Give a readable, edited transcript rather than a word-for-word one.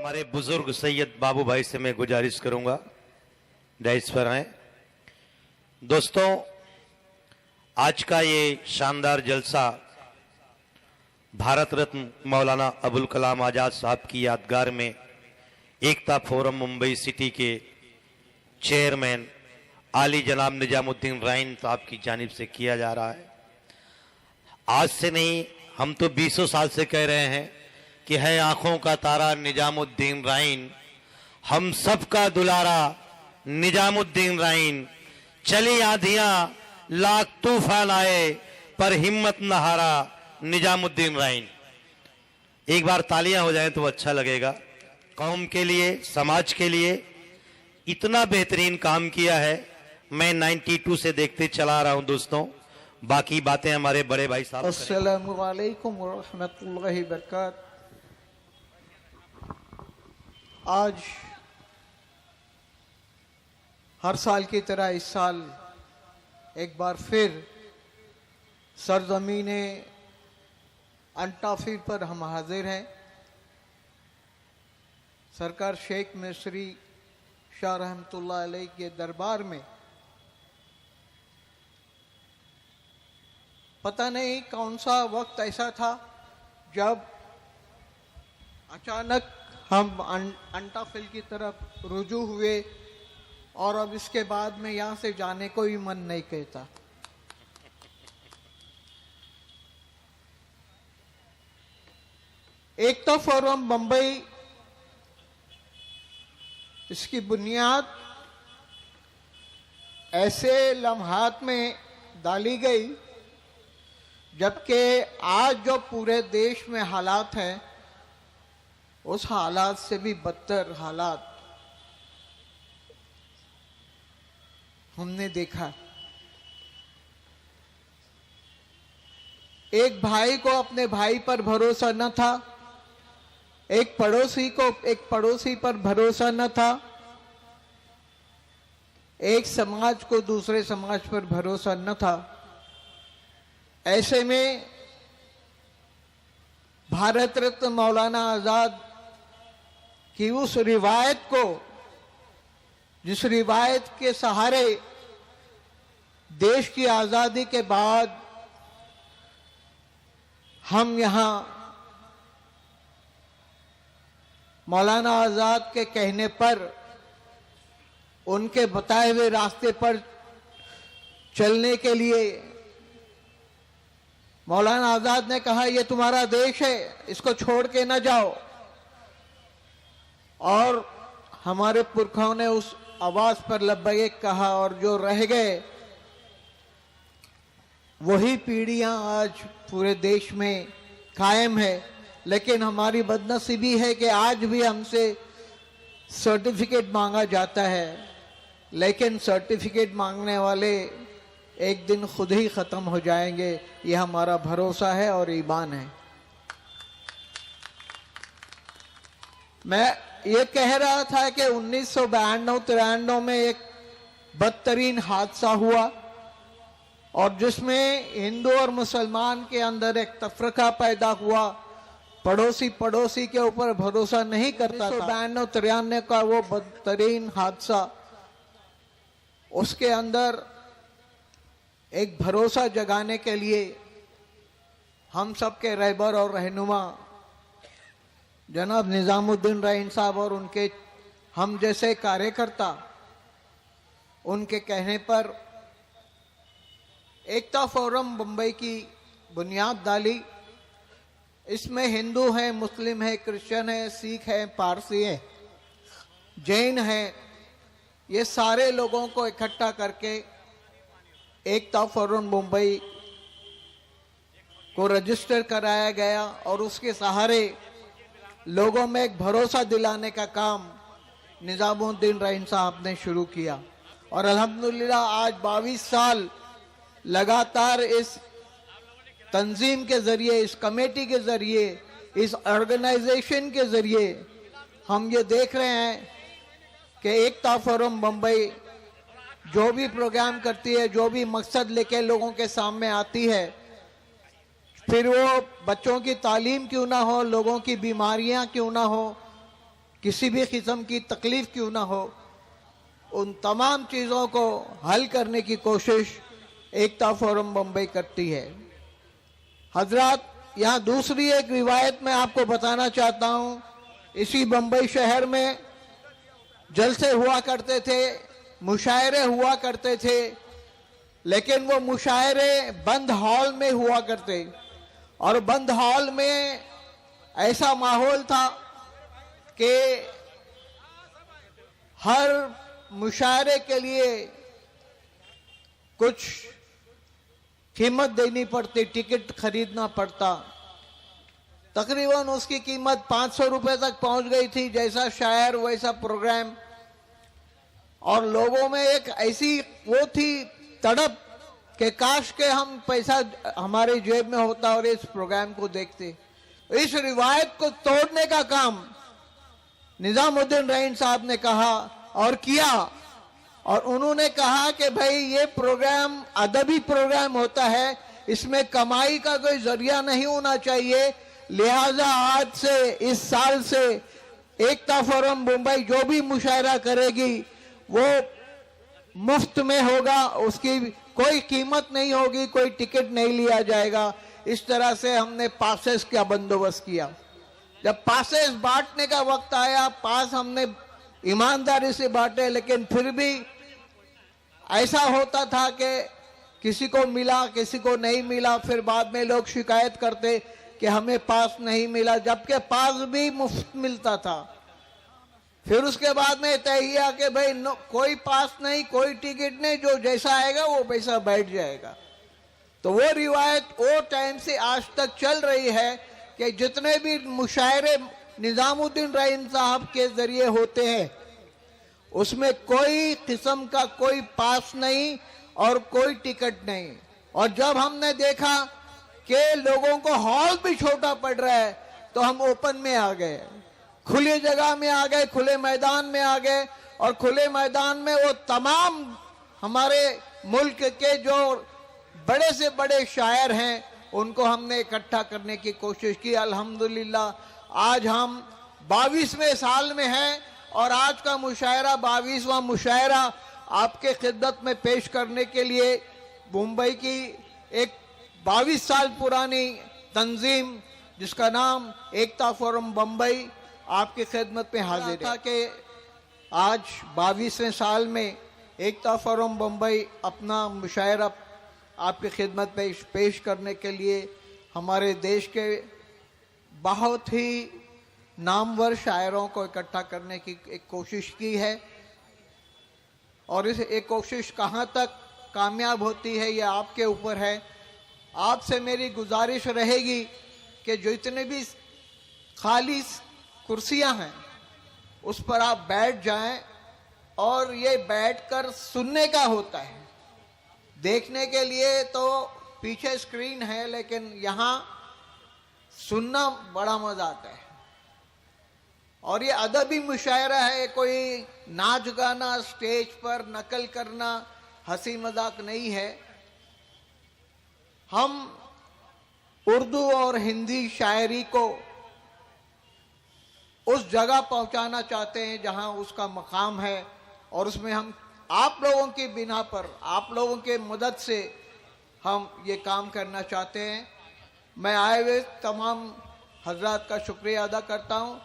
हमारे बुजुर्ग सैयद बाबू भाई से मैं गुजारिश करूंगा डाइस पर आए। दोस्तों, आज का ये शानदार जलसा भारत रत्न मौलाना अबुल कलाम आजाद साहब की यादगार में एकता फोरम मुंबई सिटी के चेयरमैन आली जनाब निजामुद्दीन राइन साहब की जानिब से किया जा रहा है। आज से नहीं, हम तो 20 साल से कह रहे हैं कि है आंखों का तारा निजामुद्दीन राइन, हम सबका दुलारा निजामुद्दीन राइन। चली आंधियां लाख तूफान आए पर हिम्मत न हारा निजामुद्दीन राइन। एक बार तालियां हो जाएं तो अच्छा लगेगा। कौम के लिए, समाज के लिए इतना बेहतरीन काम किया है। मैं 92 से देखते चला रहा हूं दोस्तों। बाकी बातें हमारे बड़े भाई साहब। अस्सलामु अलैकुम व रहमतुल्लाहि व बरकात। आज हर साल की तरह इस साल एक बार फिर सरजमीने अंटाफिर पर हम हाजिर हैं। सरकार शेख मिस्री शाह रहमतुल्लाह अलैह के दरबार में पता नहीं कौन सा वक्त ऐसा था जब अचानक हम अंटाफिल की तरफ रुजू हुए और अब इसके बाद में यहाँ से जाने को भी मन नहीं कहता। एकता फोरम मुंबई, इसकी बुनियाद ऐसे लम्हात में डाली गई जबकि आज जो पूरे देश में हालात हैं उस हालात से भी बदतर हालात हमने देखा। एक भाई को अपने भाई पर भरोसा न था, एक पड़ोसी पर भरोसा न था, एक समाज को दूसरे समाज पर भरोसा न था। ऐसे में भारत रत्न मौलाना आजाद की उस रिवायत को, जिस रिवायत के सहारे देश की आजादी के बाद हम यहाँ मौलाना आजाद के कहने पर, उनके बताए हुए रास्ते पर चलने के लिए, मौलाना आजाद ने कहा ये तुम्हारा देश है, इसको छोड़ के न जाओ। और हमारे पुरखों ने उस आवाज पर लब्बैक कहा और जो रह गए वही पीढ़ियां आज पूरे देश में कायम है। लेकिन हमारी बदनसीबी है कि आज भी हमसे सर्टिफिकेट मांगा जाता है, लेकिन सर्टिफिकेट मांगने वाले एक दिन खुद ही खत्म हो जाएंगे। यह हमारा भरोसा है और ईमान है। मैं ये कह रहा था कि 1992-93 में एक बदतरीन हादसा हुआ और जिसमें हिंदू और मुसलमान के अंदर एक तफरका पैदा हुआ। पड़ोसी के ऊपर भरोसा नहीं करता था। 92-93 का वो बदतरीन हादसा, उसके अंदर एक भरोसा जगाने के लिए हम सबके रहबर और रहनुमा जनाब निजामुद्दीन राइन साहब और उनके हम जैसे कार्यकर्ता, उनके कहने पर एकता फोरम मुंबई की बुनियाद डाली। इसमें हिंदू हैं, मुस्लिम हैं, क्रिश्चियन हैं, सिख हैं, पारसी हैं, जैन हैं, ये सारे लोगों को इकट्ठा करके एकता फोरम मुंबई को रजिस्टर कराया गया और उसके सहारे लोगों में एक भरोसा दिलाने का काम निजामुद्दीन राइन साहब ने शुरू किया। और अल्हम्दुलिल्लाह आज 22 साल लगातार इस तंजीम के जरिए, इस कमेटी के जरिए, इस ऑर्गेनाइजेशन के जरिए हम ये देख रहे हैं कि एकता फोरम मुंबई जो भी प्रोग्राम करती है, जो भी मकसद लेके लोगों के सामने आती है, फिर वो बच्चों की तालीम क्यों ना हो, लोगों की बीमारियां क्यों ना हो, किसी भी किस्म की तकलीफ क्यों ना हो, उन तमाम चीज़ों को हल करने की कोशिश एकता फोरम बम्बई करती है। हजरात, यहाँ दूसरी एक रिवायत मैं आपको बताना चाहता हूँ। इसी बम्बई शहर में जलसे हुआ करते थे, मुशायरे हुआ करते थे, लेकिन वो मुशायरे बंद हॉल में हुआ करते, और बंद हॉल में ऐसा माहौल था कि हर मुशायरे के लिए कुछ कीमत देनी पड़ती, टिकट खरीदना पड़ता। तकरीबन उसकी कीमत 500 रुपए तक पहुंच गई थी, जैसा शायर वैसा प्रोग्राम। और लोगों में एक ऐसी वो थी तड़प कि काश के हम पैसा हमारे जेब में होता और इस प्रोग्राम को देखते। इस रिवायत को तोड़ने का काम निजामुद्दीन रईन साहब ने कहा और किया, और उन्होंने कहा कि भाई ये प्रोग्राम अदबी प्रोग्राम होता है, इसमें कमाई का कोई जरिया नहीं होना चाहिए, लिहाजा आज से, इस साल से एकता फोरम मुंबई जो भी मुशायरा करेगी वो मुफ्त में होगा, उसकी कोई कीमत नहीं होगी, कोई टिकट नहीं लिया जाएगा। इस तरह से हमने पासेस का बंदोबस्त किया। जब पासेस बांटने का वक्त आया, पास हमने ईमानदारी से बांटे, लेकिन फिर भी ऐसा होता था कि किसी को मिला, किसी को नहीं मिला। फिर बाद में लोग शिकायत करते कि हमें पास नहीं मिला, जबकि पास भी मुफ्त मिलता था। फिर उसके बाद में तय किया कि भाई कोई पास नहीं, कोई टिकट नहीं, जो जैसा आएगा वो वैसा बैठ जाएगा। तो वो रिवायत वो टाइम से आज तक चल रही है कि जितने भी मुशायरे निजामुद्दीन रईन साहब के जरिए होते हैं उसमें कोई किस्म का कोई पास नहीं और कोई टिकट नहीं। और जब हमने देखा कि लोगों को हॉल भी छोटा पड़ रहा है तो हम ओपन में आ गए, खुली जगह में आ गए, खुले मैदान में आ गए। और खुले मैदान में वो तमाम हमारे मुल्क के जो बड़े से बड़े शायर हैं उनको हमने इकट्ठा करने की कोशिश की। अल्हम्दुलिल्लाह आज हम 22वें साल में हैं और आज का मुशायरा 22वां मुशायरा आपके खिदमत में पेश करने के लिए मुंबई की एक 22 साल पुरानी तंजीम जिसका नाम एकता फोरम बम्बई आपकी खिदमत में हाजिर था कि आज 22वें साल में एकता फोरम बम्बई अपना मुशायरा आपकी खिदमत में पेश करने के लिए हमारे देश के बहुत ही नामवर शायरों को इकट्ठा करने की एक कोशिश की है। और इस एक कोशिश कहाँ तक कामयाब होती है ये आपके ऊपर है। आपसे मेरी गुजारिश रहेगी कि जो इतने भी खाली कुर्सियां हैं उस पर आप बैठ जाएं, और ये बैठकर सुनने का होता है। देखने के लिए तो पीछे स्क्रीन है, लेकिन यहाँ सुनना बड़ा मजा आता है। और ये अदबी मुशायरा है, कोई नाच गाना स्टेज पर नकल करना, हंसी मजाक नहीं है। हम उर्दू और हिंदी शायरी को उस जगह पहुंचाना चाहते हैं जहां उसका मकाम है, और उसमें हम आप लोगों की बिना पर, आप लोगों के मदद से हम ये काम करना चाहते हैं। मैं आए हुए तमाम हजरात का शुक्रिया अदा करता हूं।